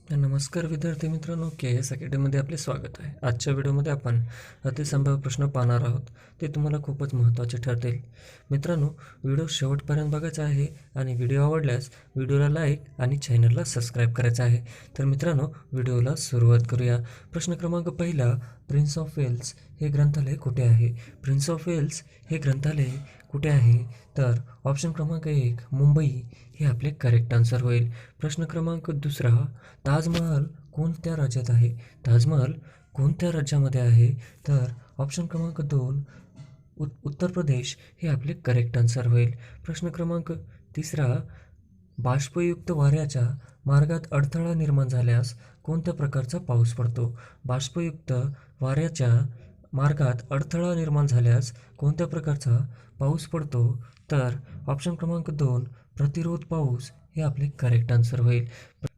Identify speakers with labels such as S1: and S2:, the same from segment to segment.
S1: नमस्कार विद्यार्थी मित्रांनो, के एस अकॅडमीमध्ये आपले स्वागत आहे. आजच्या व्हिडिओमध्ये आपण अतिसंभाव्य प्रश्न पाहणार आहोत. ते तुम्हाला खूपच महत्त्वाचे ठरतील. मित्रांनो, व्हिडिओ शेवटपर्यंत बघायचा आहे आणि व्हिडिओ आवडल्यास व्हिडिओला लाईक आणि चॅनलला सबस्क्राईब करायचं आहे. तर मित्रांनो, व्हिडिओला सुरुवात करूया. प्रश्न क्रमांक पहिला, प्रिन्स ऑफ वेल्स हे ग्रंथालय कुठे आहे? प्रिन्स ऑफ वेल्स हे ग्रंथालय कुठे आहे? तर ऑप्शन क्रमांक 1 मुंबई हे आपले करेक्ट आन्सर होईल. प्रश्न क्रमांक दुसरा, ताजमहल कोणत्या राज्यात आहे? ताजमहल कोणत्या राज्यामध्ये आहे? तर ऑप्शन क्रमांक 2 उत्तर प्रदेश हे आपले करेक्ट आन्सर होईल. प्रश्न क्रमांक तिसरा, बाष्पयुक्त वाऱ्याच्या मार्गात अडथळा निर्माण झाल्यास कोणत्या प्रकारचा पाऊस पडतो? बाष्पयुक्त वाऱ्याच्या मार्गात अडथळा निर्माण झाल्यास कोणत्या प्रकारचा पाऊस पडतो? तर ऑप्शन क्रमांक 2 प्रतिरोध पाऊस हे आपले करेक्ट आन्सर होईल.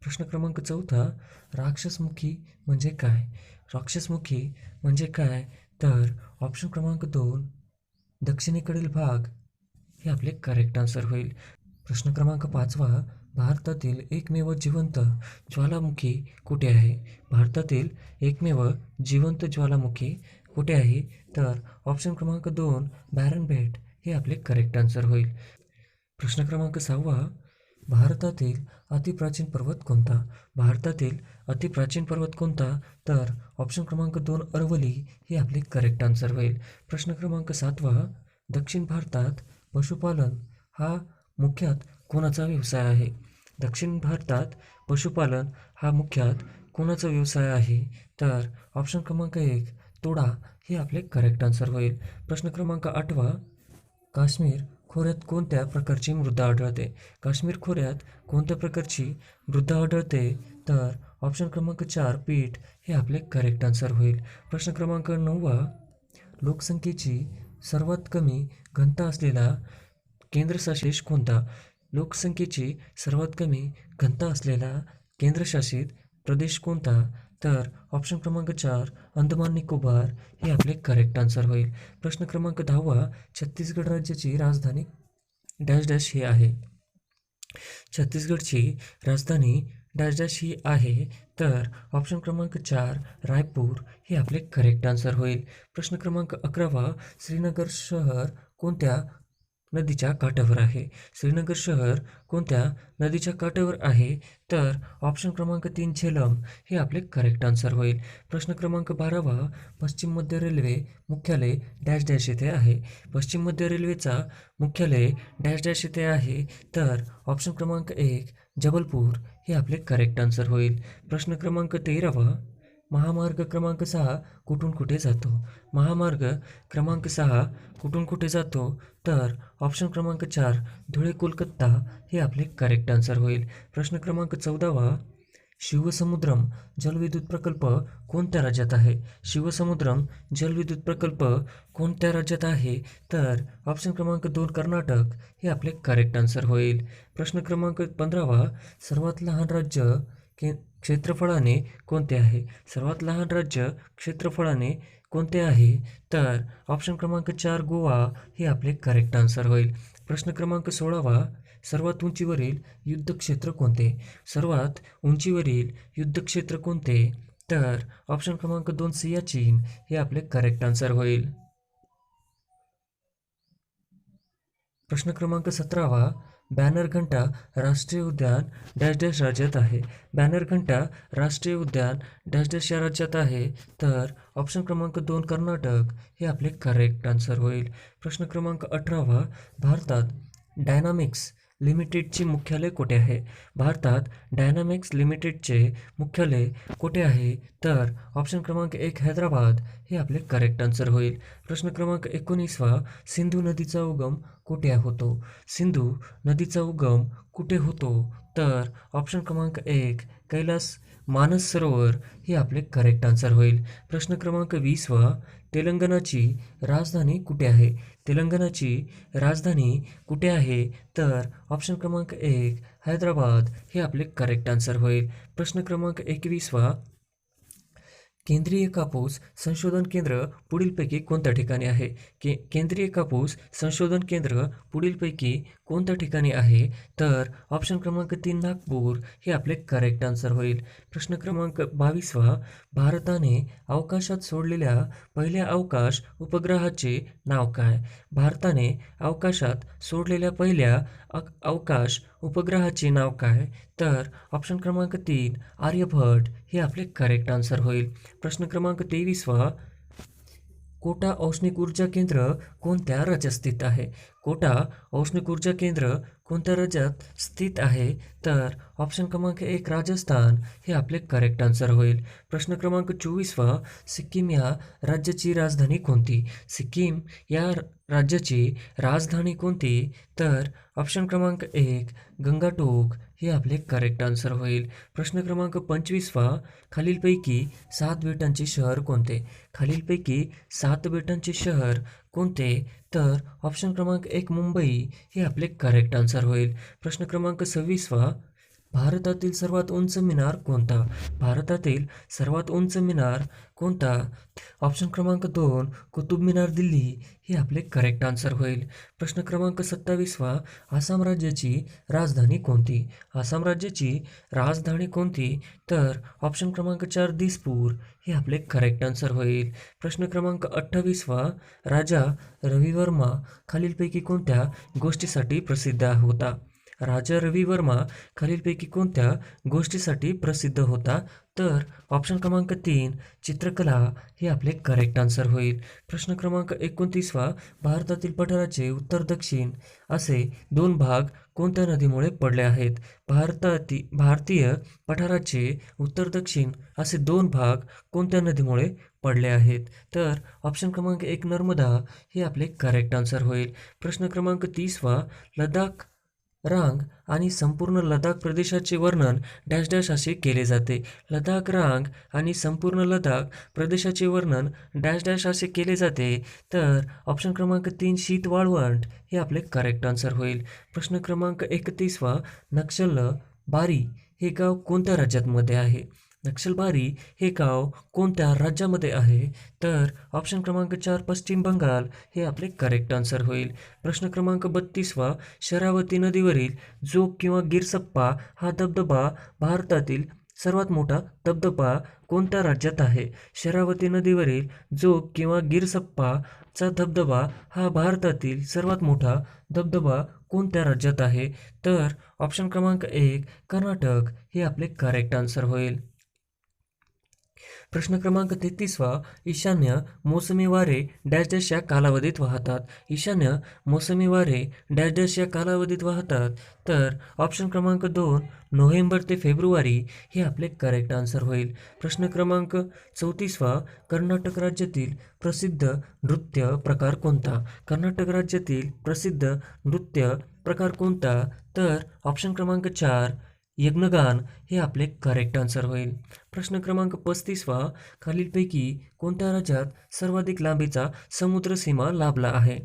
S1: प्रश्न क्रमांक चौथा, राक्षसमुखी म्हणजे काय? राक्षसमुखी म्हणजे काय? तर ऑप्शन क्रमांक 2 दक्षिणेकडील भाग हे आपले करेक्ट आन्सर होईल. प्रश्न क्रमांक 5वा, भारतातील एकमेव जिवंत ज्वालामुखी कुठे आहे? भारतातील एकमेव जिवंत ज्वालामुखी कुठे आहे? तर ऑप्शन क्रमांक 2 बॅरन बेट हे आपले करेक्ट आन्सर होईल. प्रश्न क्रमांक 6वा, भारतातील अतिप्राचीन पर्वत कोणता? भारतातील अतिप्राचीन पर्वत कोणता? तर ऑप्शन क्रमांक 2 अरवली हे आपले करेक्ट आन्सर होईल. प्रश्न क्रमांक 7वा, दक्षिण भारतात पशुपालन हा मुख्यतः कोणाचा व्यवसाय आहे? दक्षिण भारतात पशुपालन हा मुख्यतः कोणाचा व्यवसाय आहे? तर ऑप्शन क्रमांक 1 तोडा हे आपले करेक्ट आन्सर होईल. प्रश्न क्रमांक 8वा, काश्मीर खोऱ्यात कोणत्या प्रकारची मृदा आढळते? काश्मीर खोऱ्यात कोणत्या प्रकारची मृदा आढळते? तर ऑप्शन क्रमांक 4 पीठ हे आपले करेक्ट आन्सर होईल. प्रश्न क्रमांक 9वा, लोकसंख्येची सर्वात कमी घनता असलेला केंद्रशासित प्रदेश कोणता? लोकसंख्येची सर्वात कमी घनता असलेला केंद्रशासित प्रदेश कोणता? तर ऑप्शन क्रमांक 4 अंदमान निकोबार हे आपले करेक्ट आन्सर होईल. प्रश्न क्रमांक 10वा, छत्तीसगड राज्याची राजधानी डॅश डॅश ही आहे. छत्तीसगडची राजधानी डॅश डॅश ही आहे. तर ऑप्शन क्रमांक 4 रायपूर हे आपले करेक्ट आन्सर होईल. प्रश्न क्रमांक 11वा, श्रीनगर शहर कोणत्या नदीच्या काठावर आहे? श्रीनगर शहर कोणत्या नदीच्या काठावर आहे? तर ऑप्शन क्रमांक 3 झेलम हे आपले करेक्ट आन्सर होईल. प्रश्न क्रमांक 12वा, पश्चिम मध्य रेल्वे मुख्यालय डॅश डॅश येथे आहे. पश्चिम मध्य रेल्वेचा मुख्यालय डॅश डॅश येथे आहे. तर ऑप्शन क्रमांक 1 जबलपूर हे आपले करेक्ट आन्सर होईल. प्रश्न क्रमांक 13वा, महामार्ग क्रमांक 6 कुठून कुठे जातो? महामार्ग क्रमांक 6 कुठून कुठे जातो? तर ऑप्शन क्रमांक 4 धुळे कोलकाता हे आपले करेक्ट आन्सर होईल. प्रश्न क्रमांक 14वा, शिवसमुद्रम जलविद्युत प्रकल्प कोणत्या राज्यात आहे? शिवसमुद्रम जलविद्युत प्रकल्प कोणत्या राज्यात आहे? तर ऑप्शन क्रमांक 2 कर्नाटक हे आपले करेक्ट आन्सर होईल. प्रश्न क्रमांक 15वा, सर्वात लहान राज्य क्षेत्रफळाने कोणते आहे? सर्वात लहान राज्य क्षेत्रफळाने कोणते आहे? तर ऑप्शन क्रमांक 4 गोवा हे आपले करेक्ट आन्सर होईल. प्रश्न क्रमांक 16वा, सर्वात उंचीवरील युद्धक्षेत्र कोणते? सर्वात उंचीवरील युद्धक्षेत्र कोणते? तर ऑप्शन क्रमांक 2 सियाचीन हे आपले करेक्ट आन्सर होईल. प्रश्न क्रमांक 17वा, बॅनरघंटा राष्ट्रीय उद्यान डॅश डॅश राज्यात आहे. बॅनरघंटा राष्ट्रीय उद्यान डॅश डॅश या राज्यात आहे. तर ऑप्शन क्रमांक 2 कर्नाटक हे आपले करेक्ट आन्सर होईल. प्रश्न क्रमांक 18वा, भारतात डायनामिक्स लिमिटेडचे मुख्यालय कुठे आहे? भारतात डायनामिक्स लिमिटेडचे मुख्यालय कुठे आहे? तर ऑप्शन क्रमांक 1 हैदराबाद हे आपले करेक्ट आन्सर होईल. प्रश्न क्रमांक 19वा, सिंधू नदीचा उगम कुठे होतो? सिंधू नदीचा उगम कुठे होतो? तर ऑप्शन क्रमांक 1 कैलास मानस सरोवर हे आपले करेक्ट आन्सर होईल. प्रश्न क्रमांक 20वा, तेलंगणाची राजधानी कुठे आहे? तेलंगणाची राजधानी कुठे आहे? तर ऑप्शन क्रमांक 1 हैदराबाद हे आपले करेक्ट आन्सर होईल. प्रश्न क्रमांक 21वा, केंद्रीय कापूस संशोधन केंद्र पुढीलपैकी कोणत्या ठिकाणी आहे? केंद्रीय कापूस संशोधन केंद्र पुढीलपैकी कोणत्या ठिकाणी आहे? तर ऑप्शन क्रमांक 3 नागपूर हे आपले करेक्ट आन्सर होईल. प्रश्न क्रमांक 22वा, भारताने अवकाशात सोडलेल्या पहिल्या अवकाश उपग्रहाचे नाव काय? भारताने अवकाशात सोडलेल्या पहिल्या अवकाश उपग्रहाचे नाव काय? तर ऑप्शन क्रमांक 3 आर्यभट्ट हे आपले करेक्ट आन्सर होईल. प्रश्न क्रमांक 23वा, कोटा औष्णिक ऊर्जा केंद्र कोणत्या राज्यात स्थित आहे? कोटा औष्णिक ऊर्जा केंद्र कोणत्या राज्यात स्थित आहे? तर ऑप्शन क्रमांक 1 राजस्थान हे आपले करेक्ट आन्सर होईल. प्रश्न क्रमांक 24वा, सिक्कीम या राज्याची राजधानी कोणती? सिक्कीम या राज्याची राजधानी कोणती? तर ऑप्शन क्रमांक 1 गंगाटोक हे आपले करेक्ट आन्सर होईल. प्रश्न क्रमांक 25वा, खालीलपैकी 7 बेटांचे शहर कोणते? खालीलपैकी 7 बेटांचे शहर कोणते? तर ऑप्शन क्रमांक 1 मुंबई हे आपले करेक्ट आन्सर होईल. प्रश्न क्रमांक 26वा, भारतातील सर्वात उंच मिनार कोणता? भारतातील सर्वात उंच मिनार कोणता? ऑप्शन क्रमांक 2 कुतुब मिनार दिल्ली हे आपले करेक्ट आन्सर होईल. प्रश्न क्रमांक 27वा, आसाम राज्याची राजधानी कोणती? आसाम राज्याची राजधानी कोणती? तर ऑप्शन क्रमांक 4 दिसपूर हे आपले करेक्ट आन्सर होईल. प्रश्न क्रमांक 28वा, राजा रवी वर्मा खालीलपैकी कोणत्या गोष्टीसाठी प्रसिद्ध होता? राजा रवी वर्मा खालीलपैकी कोणत्या गोष्टीसाठी प्रसिद्ध होता? तर ऑप्शन क्रमांक 3 चित्रकला हे आपले करेक्ट आन्सर होईल. प्रश्न क्रमांक 29वा, भारतातील पठाराचे उत्तर दक्षिण असे 2 भाग कोणत्या नदीमुळे पडले आहेत? भारतीय पठाराचे उत्तर दक्षिण असे 2 भाग कोणत्या नदीमुळे पडले आहेत? तर ऑप्शन क्रमांक 1 नर्मदा हे आपले करेक्ट आन्सर होईल. प्रश्न क्रमांक 30वा, लडाख रांग आणि संपूर्ण लडाख प्रदेशाचे वर्णन डॅश डॅश असे केले जाते. लडाख रांग आणि संपूर्ण लडाख प्रदेशाचे वर्णन डॅश डॅश असे केले जाते. तर ऑप्शन क्रमांक 3 शीत वाळवंट हे आपले करेक्ट आन्सर होईल. प्रश्न क्रमांक 31वा, नक्षलबारी हे गाव कोणत्या राज्यामध्ये आहे? नक्षलबारी हे गाव कोणत्या राज्यामध्ये आहे? तर ऑप्शन क्रमांक 4 पश्चिम बंगाल हे आपले करेक्ट आन्सर होईल. प्रश्न क्रमांक 32वा, शरावती नदीवरील जोग किंवा गिरसप्पा हा धबधबा भारतातील सर्वात मोठा धबधबा कोणत्या राज्यात आहे? शरावती नदीवरील जोग किंवा गिरसप्पाचा धबधबा हा भारतातील सर्वात मोठा धबधबा कोणत्या राज्यात आहे? तर ऑप्शन क्रमांक 1 कर्नाटक हे आपले करेक्ट आन्सर होईल. प्रश्न क्रमांक 33वा, ईशान्य मोसमी वारे डॅश डॅश या कालावधीत वाहतात? ईशान्य मोसमी वारे डॅश डॅश या कालावधीत वाहतात? तर ऑप्शन क्रमांक 2 नोव्हेंबर ते फेब्रुवारी हे आपले करेक्ट आन्सर होईल. प्रश्न क्रमांक 34वा, कर्नाटक राज्यातील प्रसिद्ध नृत्य प्रकार कोणता? कर्नाटक राज्यातील प्रसिद्ध नृत्य प्रकार कोणता? तर ऑप्शन क्रमांक 4 यज्ञगान हे आपले करेक्ट आन्सर होईल. प्रश्न क्रमांक 35वा, खालीलपैकी कोणत्या राज्यात सर्वाधिक लांबीचा समुद्रसीमा लाभला आहे?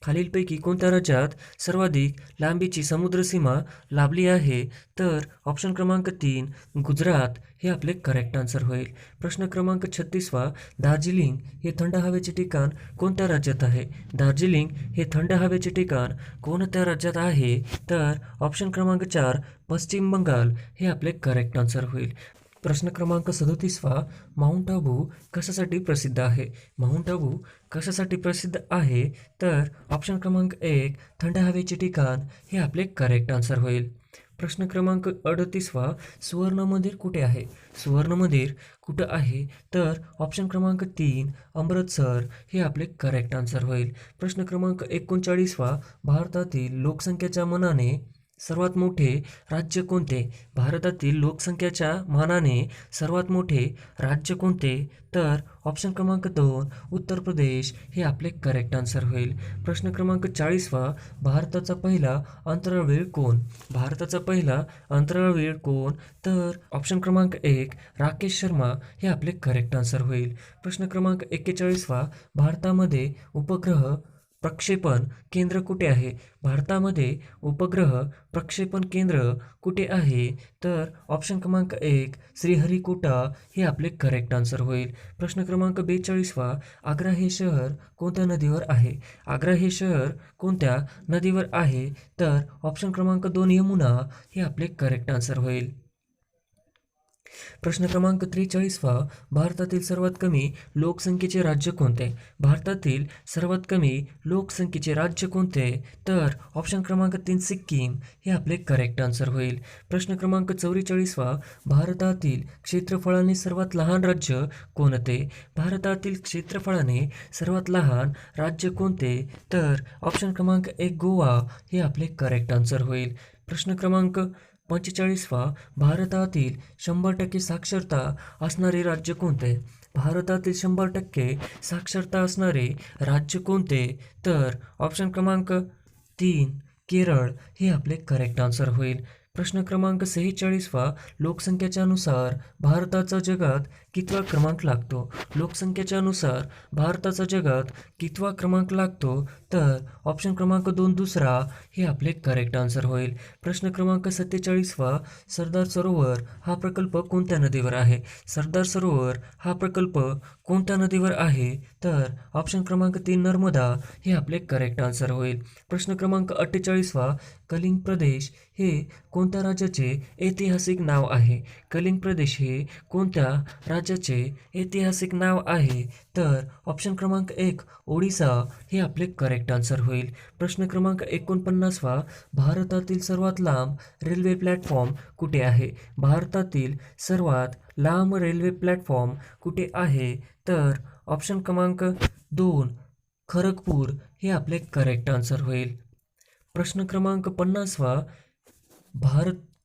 S1: खालीलपैकी कोणत्या राज्यात सर्वाधिक लांबीची समुद्रसीमा लाभली आहे? तर ऑप्शन क्रमांक 3 गुजरात हे आपले करेक्ट आन्सर होईल. प्रश्न क्रमांक 36वा, दार्जिलिंग हे थंड हवेचे ठिकाण कोणत्या राज्यात आहे? दार्जिलिंग हे थंड हवेचे ठिकाण कोणत्या राज्यात आहे? तर ऑप्शन क्रमांक 4 पश्चिम बंगाल हे आपले करेक्ट आन्सर होईल. प्रश्न क्रमांक 37वा, माउंट आबू कशासाठी प्रसिद्ध आहे? माउंट आबू कशासाठी प्रसिद्ध आहे? तर ऑप्शन क्रमांक 1 थंड हवेचे ठिकाण हे आपले करेक्ट आन्सर होईल. प्रश्न क्रमांक 38वा, सुवर्ण मंदिर कुठे आहे? सुवर्ण मंदिर कुठं आहे? तर ऑप्शन क्रमांक 3 अमृतसर हे आपले करेक्ट आन्सर होईल. प्रश्न क्रमांक 39वा, भारतातील लोकसंख्येच्या मानाने सर्वात मोठे राज्य कोणते? भारतातील लोकसंख्येच्या मानाने सर्वात मोठे राज्य कोणते? तर ऑप्शन क्रमांक 2 उत्तर प्रदेश हे आपले करेक्ट आन्सर होईल. प्रश्न क्रमांक 40वा, भारताचा पहिला अंतराळवीर कोण? भारताचा पहिला अंतराळवीर कोण? तर ऑप्शन क्रमांक 1 राकेश शर्मा हे आपले करेक्ट आन्सर होईल. प्रश्न क्रमांक 41वा, भारतामध्ये उपग्रह प्रक्षेपण केंद्र कुठे आहे? भारतामध्ये उपग्रह प्रक्षेपण केंद्र कुठे आहे? तर ऑप्शन क्रमांक 1 श्रीहरिकोटा हे आपले करेक्ट आन्सर होईल. प्रश्न क्रमांक 42वा, आग्रा हे शहर कोणत्या नदीवर आहे? आग्रा हे शहर कोणत्या नदीवर आहे? तर ऑप्शन क्रमांक 2 यमुना हे आपले करेक्ट आन्सर होईल. प्रश्न क्रमांक 43वा, भारतातील सर्वात कमी लोकसंख्येचे राज्य कोणते? भारतातील सर्वात कमी लोकसंख्येचे राज्य कोणते? तर ऑप्शन क्रमांक 3 सिक्कीम हे आपले करेक्ट आन्सर होईल. प्रश्न क्रमांक 44वा, भारतातील क्षेत्रफळाने सर्वात लहान राज्य कोणते? भारतातील क्षेत्रफळाने सर्वात लहान राज्य कोणते? तर ऑप्शन क्रमांक 1 गोवा हे आपले करेक्ट आन्सर होईल. प्रश्न क्रमांक 45वा, भारतातील 100% साक्षरता असणारे राज्य कोणते? भारतातील 100% साक्षरता असणारे राज्य कोणते? तर ऑप्शन क्रमांक 3 केरळ हे आपले करेक्ट आन्सर होईल. प्रश्न क्रमांक 46वा, लोकसंख्येच्या नुसार भारताचा जगात कितवा क्रमांक लागतो? लोकसंख्येच्या नुसार भारताचा जगात कितवा क्रमांक लागतो? तर ऑप्शन क्रमांक 2 दुसरा हे आपले करेक्ट आन्सर होईल. प्रश्न क्रमांक 47वा, सरदार सरोवर हा प्रकल्प कोणत्या नदीवर आहे? सरदार सरोवर हा प्रकल्प कोणत्या नदीवर आहे? तर ऑप्शन क्रमांक 3 नर्मदा हे आपले करेक्ट आन्सर होईल. प्रश्न क्रमांक 48वा, कलिंग प्रदेश हे कोणत्या राज्याचे ऐतिहासिक नाव आहे? कलिंग प्रदेश हे कोणत्या राज्याचे ऐतिहासिक नाव आहे? तर ऑप्शन क्रमांक 1 ओडिसा हे आपले करेक्ट आन्सर होईल. प्रश्न क्रमांक 49वा, भारतातील सर्वात लांब रेल्वे प्लॅटफॉर्म कुठे आहे? भारतातील सर्वात लांब रेल्वे प्लॅटफॉर्म कुठे आहे? तर ऑप्शन क्रमांक 2 खरगपूर हे आपले करेक्ट आन्सर होईल. प्रश्न क्रमांक 50वा,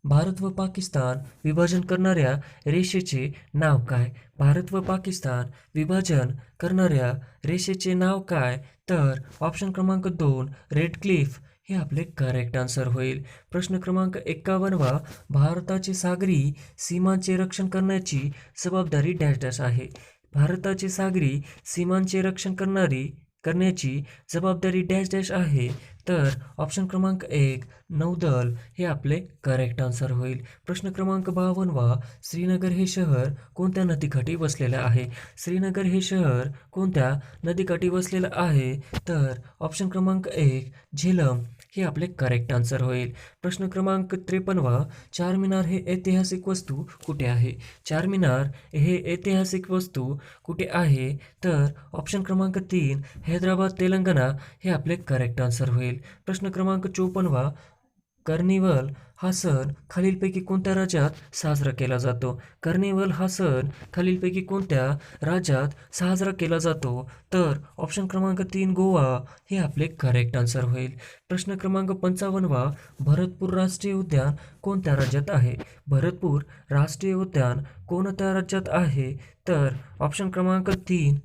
S1: भारत व पाकिस्तान विभाजन करणाऱ्या रेषेचे नाव काय? भारत व पाकिस्तान विभाजन करणाऱ्या रेषेचे नाव काय? तर ऑप्शन क्रमांक 2 रेड क्लिफ हे आपले करेक्ट आन्सर होईल. प्रश्न क्रमांक 51वा, भारताचे सागरी सीमांचे रक्षण करण्याची जबाबदारी डॅश डॅश आहे? भारताचे सागरी सीमांचे रक्षण करण्याची जबाबदारी डॅश डॅश आहे? तर ऑप्शन क्रमांक 1 नौदल हे आपले करेक्ट आन्सर होईल. प्रश्न क्रमांक 52वा, श्रीनगर हे शहर कोणत्या नदीकाठी वसलेलं आहे? श्रीनगर हे शहर कोणत्या नदीकाठी वसलेलं आहे? तर ऑप्शन क्रमांक 1 झेलम हे आपले करेक्ट आन्सर होईल. प्रश्न क्रमांक 53वा, चारमिनार हे ऐतिहासिक वस्तू कुठे आहे? चारमिनार हे ऐतिहासिक वस्तू कुठे आहे? तर ऑप्शन क्रमांक 3 हैदराबाद तेलंगणा हे आपले करेक्ट आन्सर होईल. प्रश्न क्रमांक 54वा, कार्निवल हा सण खालीलपैकी कोणत्या राज्यात साजरा केला जातो? कार्निवल हा सण खालीलपैकी कोणत्या राज्यात साजरा केला जातो? तर ऑप्शन क्रमांक 3 गोवा हे आपले करेक्ट आन्सर होईल. प्रश्न क्रमांक 55वा, भरतपूर राष्ट्रीय उद्यान कोणत्या राज्यात आहे? भरतपूर राष्ट्रीय उद्यान कोणत्या राज्यात आहे? तर ऑप्शन क्रमांक 3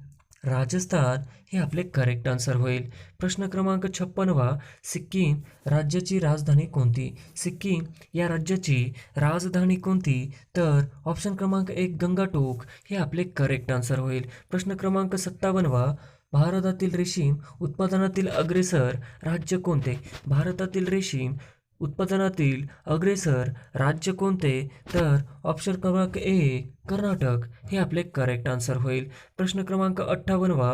S1: राजस्थान हे आपले करेक्ट आन्सर होईल. प्रश्न क्रमांक 56वा, सिक्कीम राज्याची राजधानी कोणती? सिक्कीम या राज्याची राजधानी कोणती? तर ऑप्शन क्रमांक 1 गंगाटोक हे आपले करेक्ट आन्सर होईल. प्रश्न क्रमांक 57वा, भारतातील रेशीम उत्पादनातील अग्रेसर राज्य कोणते? भारतातील रेशीम उत्पादनातील अग्रेसर राज्य कोणते? तर ऑप्शन क्रमांक 1 कर्नाटक हे आपले करेक्ट आन्सर होईल. प्रश्न क्रमांक 58वा,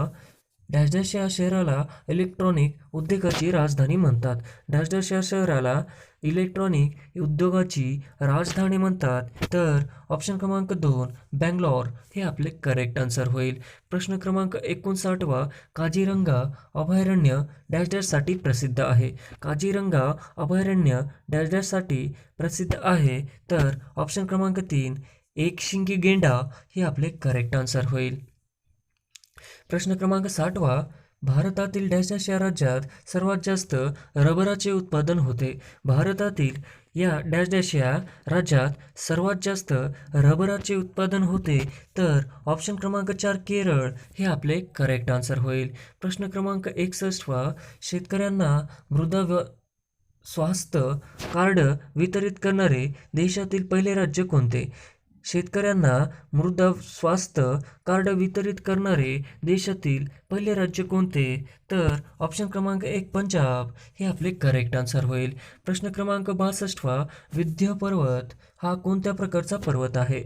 S1: डॅश डॅश या शहराला इलेक्ट्रॉनिक उद्योगाची राजधानी म्हणतात? डॅश डॅश या शहराला इलेक्ट्रॉनिक उद्योगाची राजधानी म्हणतात? तर ऑप्शन क्रमांक 2 बँगलोर हे आपले करेक्ट आन्सर होईल. प्रश्न क्रमांक 59वा, काझीरंगा अभयारण्य डॅश डॅशसाठी प्रसिद्ध आहे? काझीरंगा अभयारण्य डॅश डॅशसाठी प्रसिद्ध आहे? तर ऑप्शन क्रमांक 3 एकशिंगी गेंडा हे आपले करेक्ट आन्सर होईल. प्रश्न क्रमांक 60वा, भारतातील डॅश डॅश या राज्यात सर्वात जास्त रबराचे उत्पादन होते? भारतातील या डॅश डॅश या राज्यात सर्वात जास्त रबराचे उत्पादन होते? तर ऑप्शन क्रमांक 4 केरळ हे आपले करेक्ट आन्सर होईल. प्रश्न क्रमांक 61वा, शेतकऱ्यांना मृदा स्वास्थ्य कार्ड वितरित करणारे देशातील पहिले राज्य कोणते? शेतकऱ्यांना मृदा स्वास्थ्य कार्ड वितरित करणारे देशातील पहिले राज्य कोणते? तर ऑप्शन क्रमांक 1 पंजाब हे आपले करेक्ट आन्सर होईल. प्रश्न क्रमांक 62 विंध्य पर्वत हा कोणत्या प्रकारचा पर्वत आहे?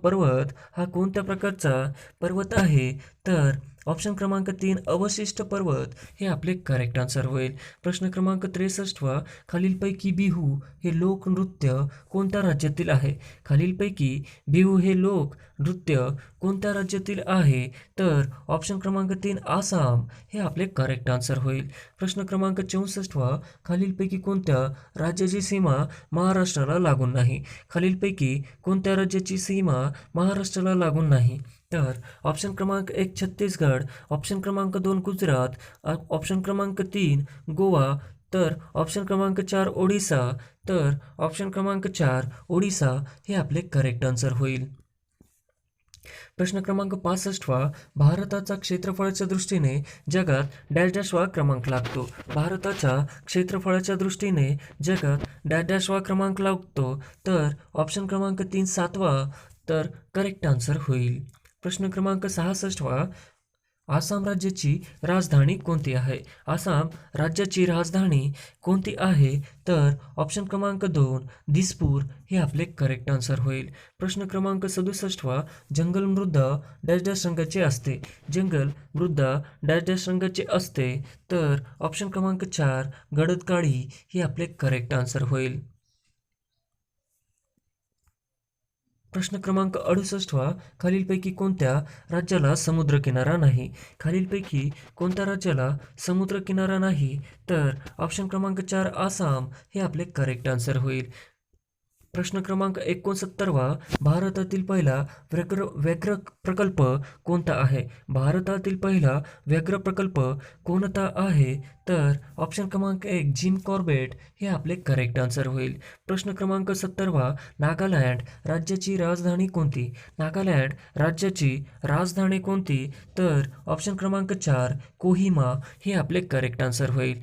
S1: पर्वत हा कोणत्या प्रकारचा पर्वत आहे? तर ऑप्शन क्रमांक 3 अवशिष्ट पर्वत हे आपले करेक्ट आन्सर होईल. प्रश्न क्रमांक 63 खालीलपैकी बिहू हे लोकनृत्य कोणत्या राज्यातील आहे? खालीलपैकी बिहू हे लोक नृत्य कोणत्या राज्यातील आहे? तर ऑप्शन क्रमांक 3 आसाम हे आपले करेक्ट आन्सर होईल. प्रश्न क्रमांक 64 खालीलपैकी कोणत्या राज्याची सीमा महाराष्ट्राला लागून नाही? खालीलपैकी कोणत्या राज्याची सीमा महाराष्ट्राला लागून नाही? तर ऑप्शन क्रमांक 1 छत्तीसगड, ऑप्शन क्रमांक 2 गुजरात, ऑप्शन क्रमांक 3 गोवा, तर ऑप्शन क्रमांक 4 ओडिसा, तर ऑप्शन क्रमांक 4 ओडिसा हे आपले करेक्ट आन्सर होईल. प्रश्न क्रमांक 65 भारताचा क्षेत्रफळाच्या दृष्टीने जगात डॅश डॅशवा क्रमांक लागतो? भारताच्या क्षेत्रफळाच्या दृष्टीने जगात डॅश डॅशवा क्रमांक लागतो? तर ऑप्शन क्रमांक 3 7वा तर करेक्ट आन्सर होईल. प्रश्न क्रमांक 66 आसाम राज्याची राजधानी कोणती आहे? आसाम राज्याची राजधानी कोणती आहे? तर ऑप्शन क्रमांक 2 दिसपूर हे आपले करेक्ट आन्सर होईल. प्रश्न क्रमांक 67 जंगल मृदा डॅश डॅश रंगाचे असते? जंगल मृदा डॅश डॅश रंगाचे असते? तर ऑप्शन क्रमांक 4 गडद काळी हे आपले करेक्ट आन्सर होईल. प्रश्न क्रमांक 68 खालीलपैकी कोणत्या राज्याला समुद्रकिनारा नाही? खालीलपैकी कोणत्या राज्याला समुद्रकिनारा नाही? तर ऑप्शन क्रमांक 4 आसाम हे आपले करेक्ट आन्सर होईल. प्रश्न क्रमांक 69 भारतातील पहिला व्याघ्र प्रकल्प कोणता आहे? भारतातील पहिला व्याघ्र प्रकल्प कोणता आहे? तर ऑप्शन क्रमांक 1 जिम कॉर्बेट हे आपले करेक्ट आन्सर होईल. प्रश्न क्रमांक 70 नागालँड राज्याची राजधानी कोणती? नागालँड राज्याची राजधानी कोणती? तर ऑप्शन क्रमांक 4 कोहिमा हे आपले करेक्ट आन्सर होईल.